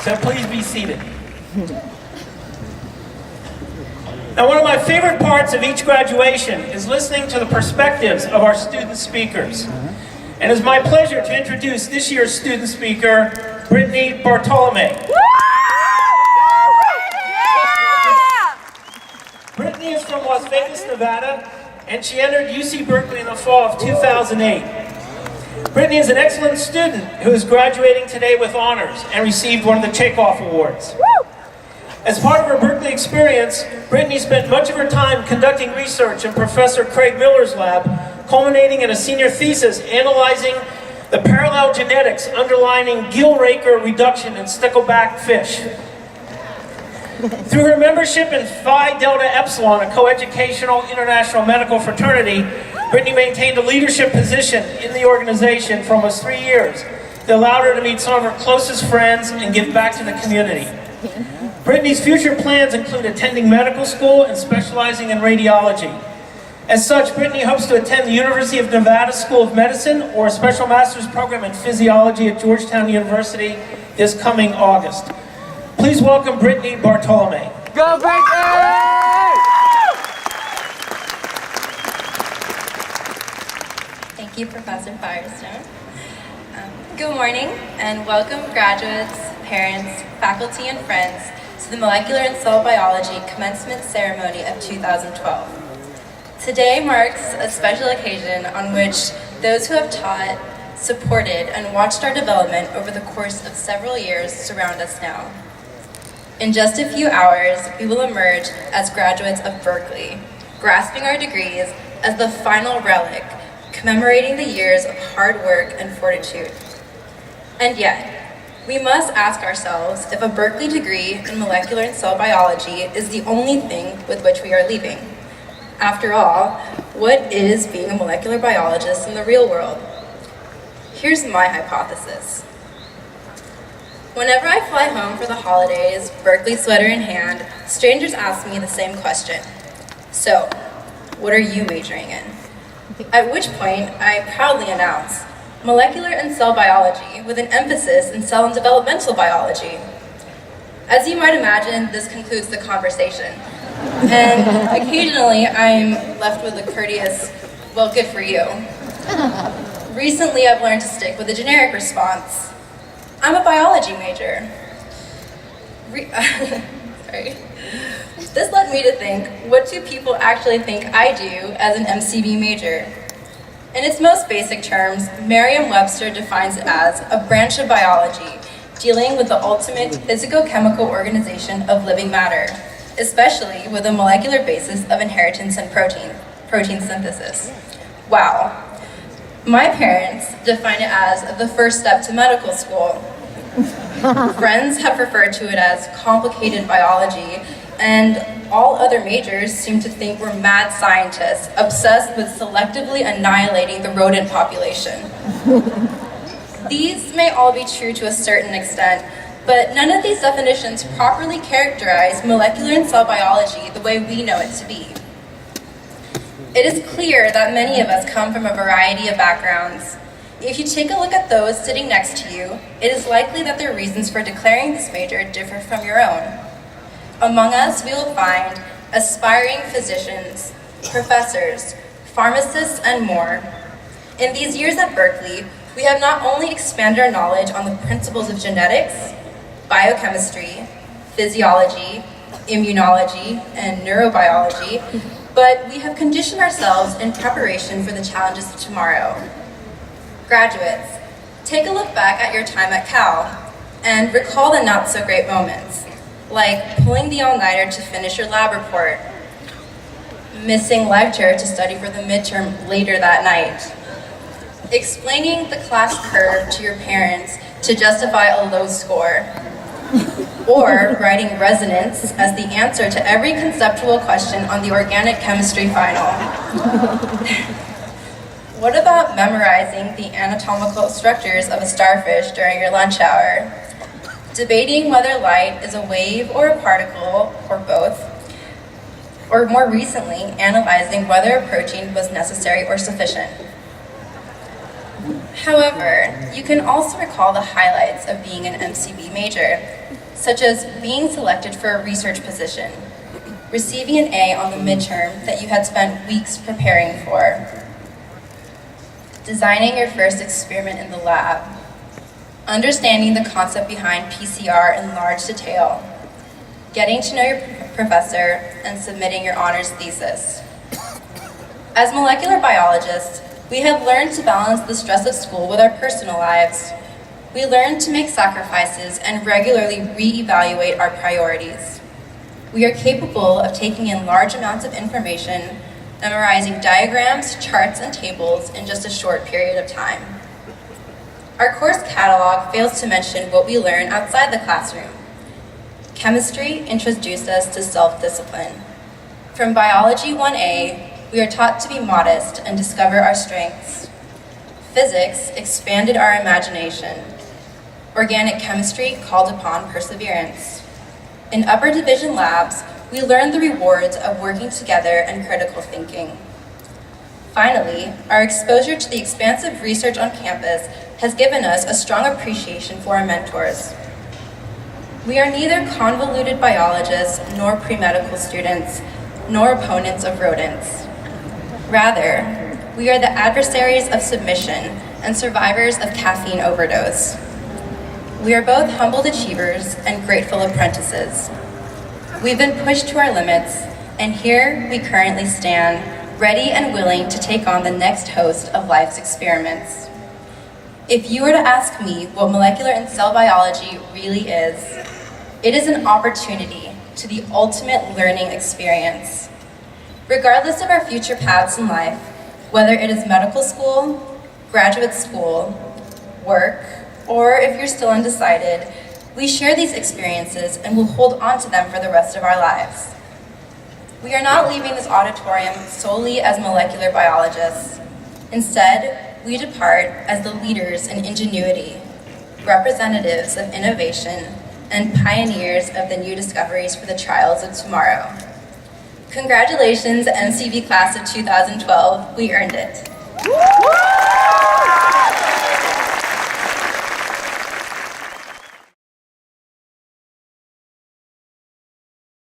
So please be seated. Now, one of my favorite parts of each graduation is listening to the perspectives of our student speakers. And it's my pleasure to introduce this year's student speaker, Brittany Bartolome. Brittany is from Las Vegas, Nevada, and she entered UC Berkeley in the fall of 2008. Brittany is an excellent student who is graduating today with honors and received one of the Chekhov Awards. As part of her Berkeley experience, Brittany spent much of her time conducting research in Professor Craig Miller's lab, culminating in a senior thesis analyzing the parallel genetics underlying gill raker reduction in stickleback fish. Through her membership in Phi Delta Epsilon, a coeducational international medical fraternity, Brittany maintained a leadership position in the organization for almost 3 years that allowed her to meet some of her closest friends and give back to the community. Brittany's future plans include attending medical school and specializing in radiology. As such, Brittany hopes to attend the University of Nevada School of Medicine or a special master's program in physiology at Georgetown University this coming August. Please welcome Brittany Bartolome. Go Brittany! Thank you, Professor Firestone. Good morning and welcome graduates, parents, faculty, and friends to the Molecular and Cell Biology Commencement Ceremony of 2012. Today marks a special occasion on which those who have taught, supported, and watched our development over the course of several years surround us now. In just a few hours, we will emerge as graduates of Berkeley, grasping our degrees as the final relic, commemorating the years of hard work and fortitude. And yet, we must ask ourselves if a Berkeley degree in molecular and cell biology is the only thing with which we are leaving. After all, what is being a molecular biologist in the real world? Here's my hypothesis. Whenever I fly home for the holidays, Berkeley sweater in hand, strangers ask me the same question. So, what are you majoring in? At which point, I proudly announce, molecular and cell biology with an emphasis in cell and developmental biology. As you might imagine, this concludes the conversation. And occasionally, I'm left with a courteous, well, good for you. Recently, I've learned to stick with a generic response. I'm a biology major. Sorry. This led me to think, what do people actually think I do as an MCB major? In its most basic terms, Merriam-Webster defines it as a branch of biology dealing with the ultimate physico-chemical organization of living matter, especially with a molecular basis of inheritance and protein synthesis. Wow. My parents define it as the first step to medical school. Friends have referred to it as complicated biology, and all other majors seem to think we're mad scientists obsessed with selectively annihilating the rodent population. These may all be true to a certain extent, but none of these definitions properly characterize molecular and cell biology the way we know it to be. It is clear that many of us come from a variety of backgrounds. If you take a look at those sitting next to you, it is likely that their reasons for declaring this major differ from your own. Among us, we will find aspiring physicians, professors, pharmacists, and more. In these years at Berkeley, we have not only expanded our knowledge on the principles of genetics, biochemistry, physiology, immunology, and neurobiology, but we have conditioned ourselves in preparation for the challenges of tomorrow. Graduates, take a look back at your time at Cal and recall the not-so-great moments, like pulling the all-nighter to finish your lab report, missing lecture to study for the midterm later that night, explaining the class curve to your parents to justify a low score, or writing resonance as the answer to every conceptual question on the organic chemistry final. What about memorizing the anatomical structures of a starfish during your lunch hour? Debating whether light is a wave or a particle, or both, or more recently, analyzing whether a protein was necessary or sufficient. However, you can also recall the highlights of being an MCB major, such as being selected for a research position, receiving an A on the midterm that you had spent weeks preparing for, designing your first experiment in the lab, understanding the concept behind PCR in large detail, getting to know your professor, and submitting your honors thesis. As molecular biologists, we have learned to balance the stress of school with our personal lives. We learn to make sacrifices and regularly reevaluate our priorities. We are capable of taking in large amounts of information, memorizing diagrams, charts, and tables in just a short period of time. Our course catalog fails to mention what we learn outside the classroom. Chemistry introduced us to self-discipline. From Biology 1A, we are taught to be modest and discover our strengths. Physics expanded our imagination. Organic chemistry called upon perseverance. In upper division labs, we learned the rewards of working together and critical thinking. Finally, our exposure to the expansive research on campus has given us a strong appreciation for our mentors. We are neither convoluted biologists nor pre-medical students, nor opponents of rodents. Rather, we are the adversaries of submission and survivors of caffeine overdose. We are both humbled achievers and grateful apprentices. We've been pushed to our limits, and here we currently stand, ready and willing to take on the next host of life's experiments. If you were to ask me what molecular and cell biology really is, it is an opportunity to the ultimate learning experience. Regardless of our future paths in life, whether it is medical school, graduate school, work, or if you're still undecided, we share these experiences and will hold on to them for the rest of our lives. We are not leaving this auditorium solely as molecular biologists. Instead, we depart as the leaders in ingenuity, representatives of innovation, and pioneers of the new discoveries for the trials of tomorrow. Congratulations, MCB class of 2012, we earned it.